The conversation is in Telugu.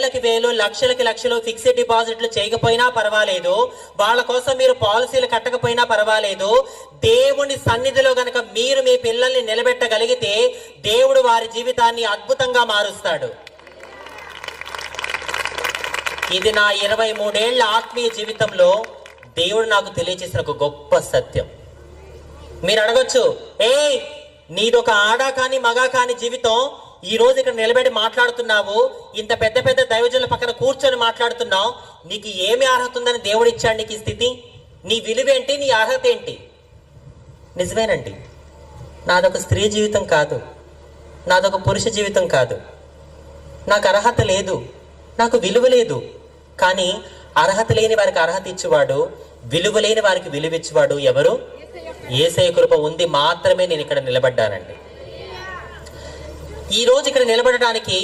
వేలకి వేలు, లక్షలకి లక్షలు ఫిక్స్డ్ డిపాజిట్లు చేయకపోయినా పర్వాలేదు, వాళ్ళ కోసం మీరు పాలసీలు కట్టకపోయినా పర్వాలేదు, దేవుని సన్నిధిలో గనక మీరు మీ పిల్లల్ని నిలబెట్టగలిగితే దేవుడు వారి జీవితాన్ని అద్భుతంగా మారుస్తాడు. ఇది నా 23 ఏళ్ల ఆత్మీయ జీవితంలో దేవుడు నాకు తెలియజేసిన ఒక గొప్ప సత్యం. మీరు అడగొచ్చు, నీదొక ఆడా కాని మగా కాని జీవితం, ఈ రోజు ఇక్కడ నిలబెట్టి మాట్లాడుతున్నావు, ఇంత పెద్ద పెద్ద దైవజనుల పక్కన కూర్చొని మాట్లాడుతున్నావు, నీకు ఏమి అర్హత ఉందని దేవుడు ఇచ్చాడు నీకు ఈ స్థితి? నీ విలువేంటి? నీ అర్హత ఏంటి? నిజమేనండి, నాదొక స్త్రీ జీవితం కాదు, నాదొక పురుష జీవితం కాదు, నాకు అర్హత లేదు, నాకు విలువ లేదు. కానీ అర్హత లేని వారికి అర్హత ఇచ్చేవాడు, విలువ లేని వారికి విలువ ఇచ్చేవాడు ఎవరు? యేసయ్య కృప ఉంది మాత్రమే నేను ఇక్కడ నిలబడ్డానండి. ఈ రోజు ఇక్కడ నిలబడడానికి